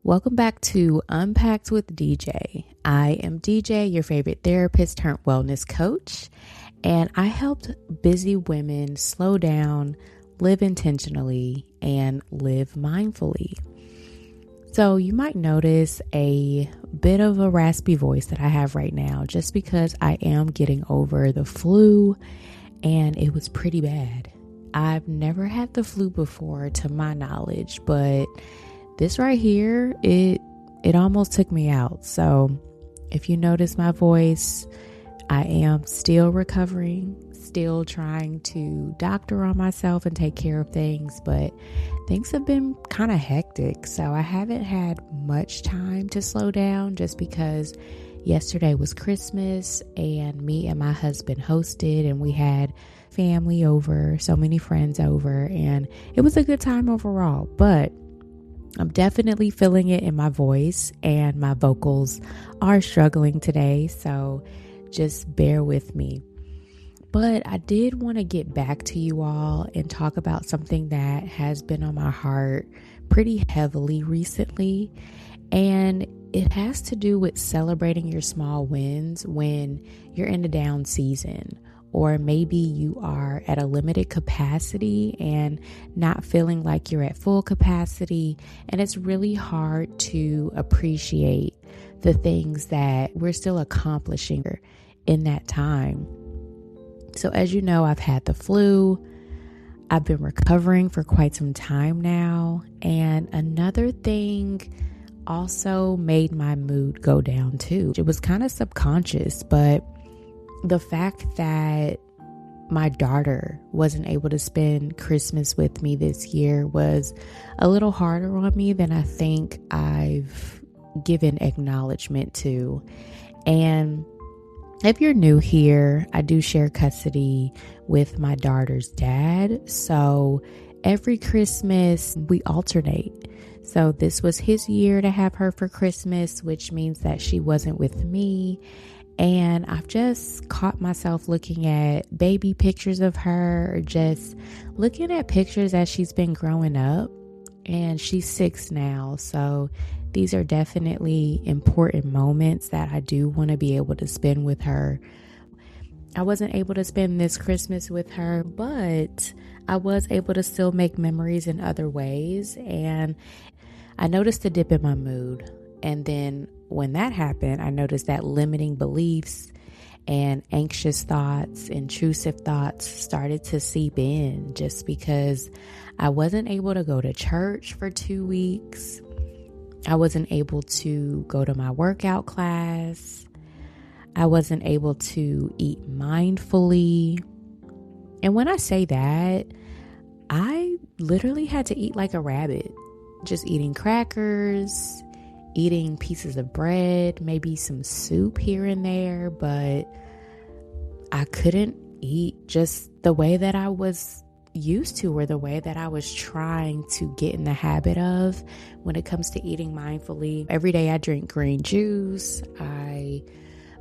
Welcome back to Unpacked with DJ. I am DJ, your favorite therapist turned wellness coach, and I helped busy women slow down, live intentionally, and live mindfully. So you might notice a bit of a raspy voice that I have right now just because I am getting over the flu, and it was pretty bad. I've never had the flu before to my knowledge, but this right here, it almost took me out. So if you notice my voice, I am still recovering, still trying to doctor on myself and take care of things, but things have been kind of hectic. So I haven't had much time to slow down just because yesterday was Christmas and me and my husband hosted and we had family over, so many friends over, and it was a good time overall, but I'm definitely feeling it in my voice and my vocals are struggling today, so just bear with me. But I did want to get back to you all and talk about something that has been on my heart pretty heavily recently, and it has to do with celebrating your small wins when you're in a down season. Or maybe you are at a limited capacity and not feeling like you're at full capacity. And it's really hard to appreciate the things that we're still accomplishing in that time. So as you know, I've had the flu. I've been recovering for quite some time now. And another thing also made my mood go down too. It was kind of subconscious, but the fact that my daughter wasn't able to spend Christmas with me this year was a little harder on me than I think I've given acknowledgement to. And if you're new here, I do share custody with my daughter's dad. So every Christmas we alternate. So this was his year to have her for Christmas, which means that she wasn't with me. And I've just caught myself looking at baby pictures of her, or just looking at pictures as she's been growing up. And she's 6 now. So these are definitely important moments that I do want to be able to spend with her. I wasn't able to spend this Christmas with her, but I was able to still make memories in other ways. And I noticed a dip in my mood. And then when that happened, I noticed that limiting beliefs and anxious thoughts, intrusive thoughts started to seep in just because I wasn't able to go to church for 2 weeks. I wasn't able to go to my workout class. I wasn't able to eat mindfully. And when I say that, I literally had to eat like a rabbit, just eating crackers, eating pieces of bread, maybe some soup here and there, but I couldn't eat just the way that I was used to, or the way that I was trying to get in the habit of when it comes to eating mindfully. Every day I drink green juice. I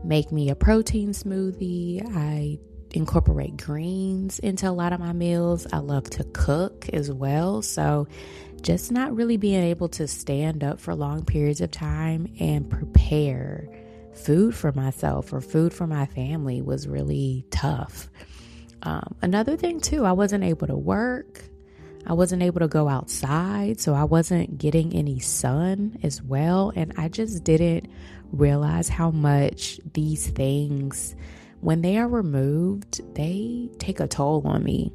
make me a protein smoothie. I incorporate greens into a lot of my meals. I love to cook as well. So just not really being able to stand up for long periods of time and prepare food for myself or food for my family was really tough. Another thing too, I wasn't able to work. I wasn't able to go outside, so I wasn't getting any sun as well. And I just didn't realize how much these things, when they are removed, they take a toll on me.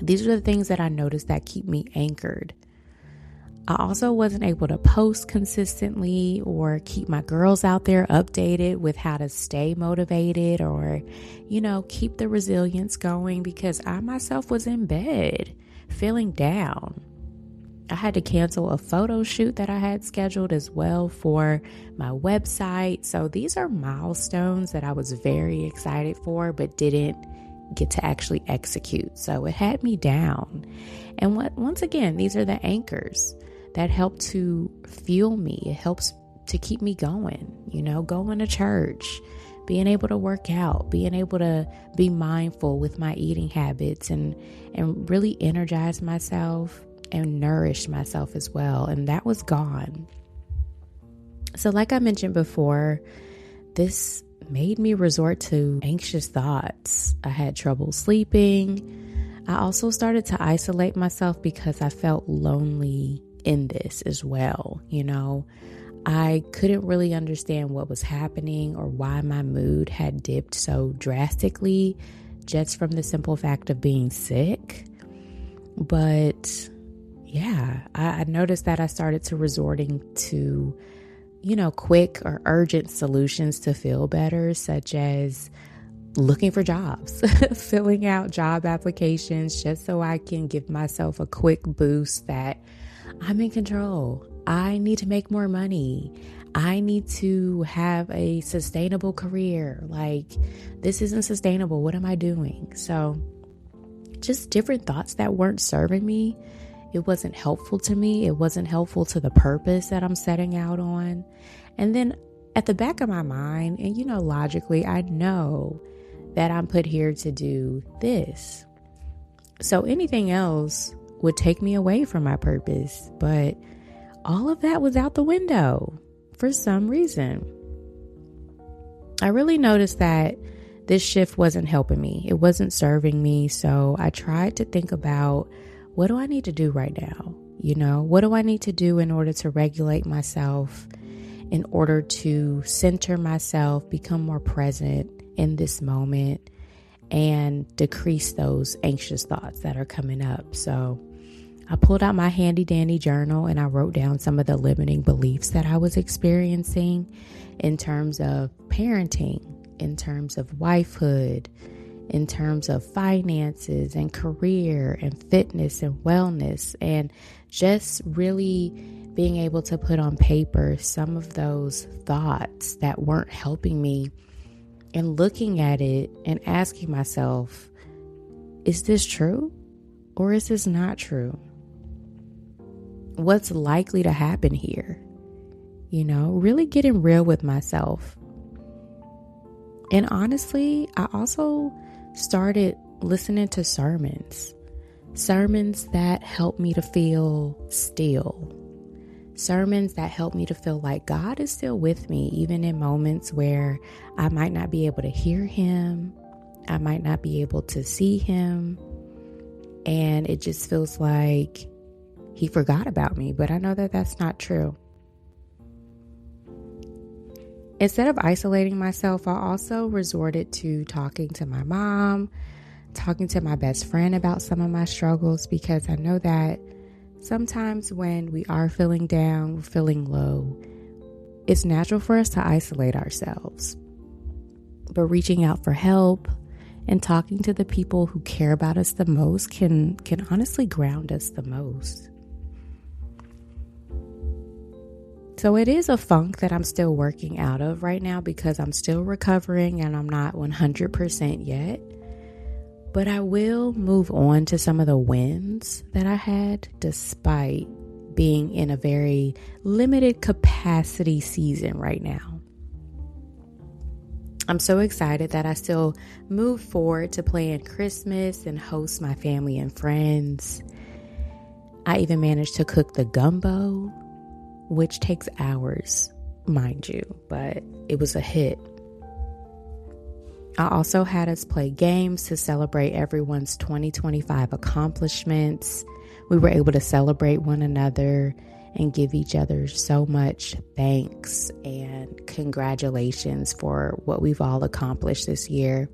These are the things that I noticed that keep me anchored. I also wasn't able to post consistently or keep my girls out there updated with how to stay motivated or, keep the resilience going because I myself was in bed feeling down. I had to cancel a photo shoot that I had scheduled as well for my website. So these are milestones that I was very excited for, but didn't get to actually execute. So it had me down. And once again, these are the anchors that help to fuel me. It helps to keep me going, going to church, being able to work out, being able to be mindful with my eating habits and really energize myself. and nourish myself as well. And that was gone. So like I mentioned before, this made me resort to anxious thoughts. I had trouble sleeping. I also started to isolate myself because I felt lonely in this as well. I couldn't really understand what was happening or why my mood had dipped so drastically just from the simple fact of being sick. But yeah, I noticed that I started to resorting to, quick or urgent solutions to feel better, such as looking for jobs, filling out job applications just so I can give myself a quick boost that I'm in control. I need to make more money. I need to have a sustainable career. Like, this isn't sustainable. What am I doing? So just different thoughts that weren't serving me. It wasn't helpful to me. It wasn't helpful to the purpose that I'm setting out on. And then at the back of my mind, and logically, I know that I'm put here to do this. So anything else would take me away from my purpose. But all of that was out the window for some reason. I really noticed that this shift wasn't helping me. It wasn't serving me. So I tried to think about, what do I need to do right now? What do I need to do in order to regulate myself, in order to center myself, become more present in this moment, and decrease those anxious thoughts that are coming up? So I pulled out my handy dandy journal and I wrote down some of the limiting beliefs that I was experiencing in terms of parenting, in terms of wifehood, in terms of finances and career and fitness and wellness, and just really being able to put on paper some of those thoughts that weren't helping me, and looking at it and asking myself, is this true or is this not true? What's likely to happen here? Really getting real with myself. And honestly, I also started listening to sermons that help me to feel still, sermons that help me to feel like God is still with me, even in moments where I might not be able to hear him, I might not be able to see him, and it just feels like he forgot about me. But I know that that's not true. Instead of isolating myself, I also resorted to talking to my mom, talking to my best friend about some of my struggles, because I know that sometimes when we are feeling down, we're feeling low, it's natural for us to isolate ourselves. But reaching out for help and talking to the people who care about us the most can honestly ground us the most. So it is a funk that I'm still working out of right now because I'm still recovering and I'm not 100% yet. But I will move on to some of the wins that I had despite being in a very limited capacity season right now. I'm so excited that I still move forward to plan Christmas and host my family and friends. I even managed to cook the gumbo, which takes hours, mind you, but it was a hit. I also had us play games to celebrate everyone's 2025 accomplishments. We were able to celebrate one another and give each other so much thanks and congratulations for what we've all accomplished this year.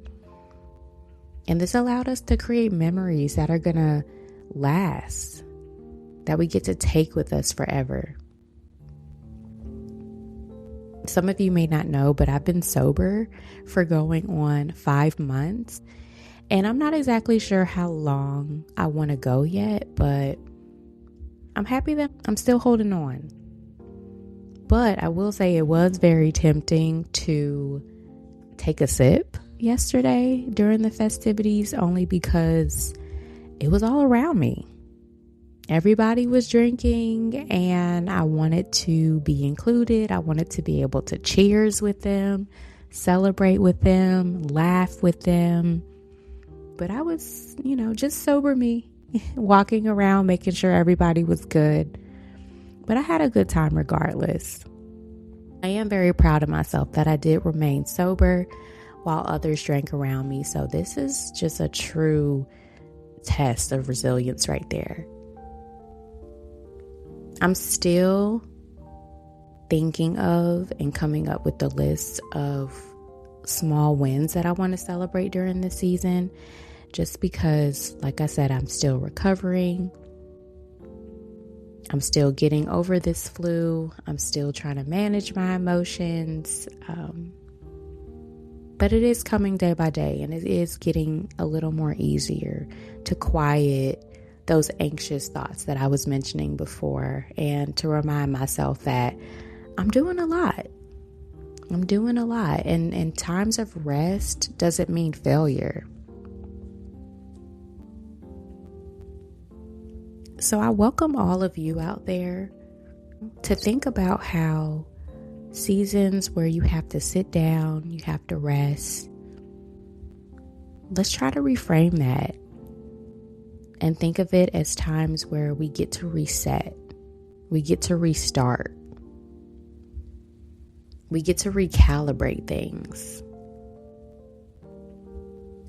And this allowed us to create memories that are going to last, that we get to take with us forever. Some of you may not know, but I've been sober for going on 5 months. And I'm not exactly sure how long I want to go yet, but I'm happy that I'm still holding on. But I will say it was very tempting to take a sip yesterday during the festivities, only because it was all around me. Everybody was drinking and I wanted to be included. I wanted to be able to cheers with them, celebrate with them, laugh with them. But I was, just sober me, walking around, making sure everybody was good. But I had a good time regardless. I am very proud of myself that I did remain sober while others drank around me. So this is just a true test of resilience right there. I'm still thinking of and coming up with the list of small wins that I want to celebrate during this season, just because, like I said, I'm still recovering. I'm still getting over this flu. I'm still trying to manage my emotions. But it is coming day by day, and it is getting a little more easier to quiet those anxious thoughts that I was mentioning before, and to remind myself that I'm doing a lot. I'm doing a lot. And times of rest doesn't mean failure. So I welcome all of you out there to think about how seasons where you have to sit down, you have to rest, let's try to reframe that and think of it as times where we get to reset, we get to restart, we get to recalibrate things.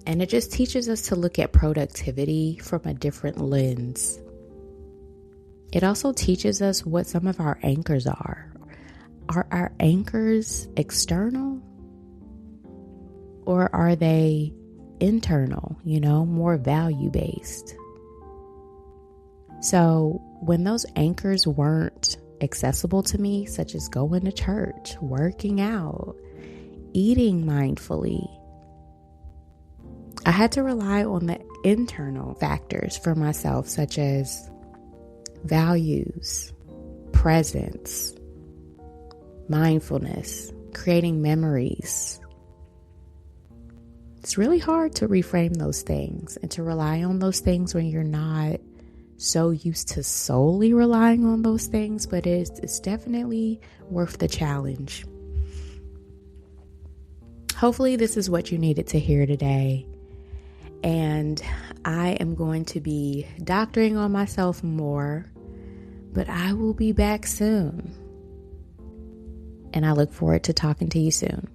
And it just teaches us to look at productivity from a different lens. It also teaches us what some of our anchors are. Are our anchors external? Or are they internal, more value-based? So when those anchors weren't accessible to me, such as going to church, working out, eating mindfully, I had to rely on the internal factors for myself, such as values, presence, mindfulness, creating memories. It's really hard to reframe those things and to rely on those things when you're not so used to solely relying on those things, but it's definitely worth the challenge. Hopefully this is what you needed to hear today. And I am going to be doctoring on myself more, but I will be back soon. And I look forward to talking to you soon.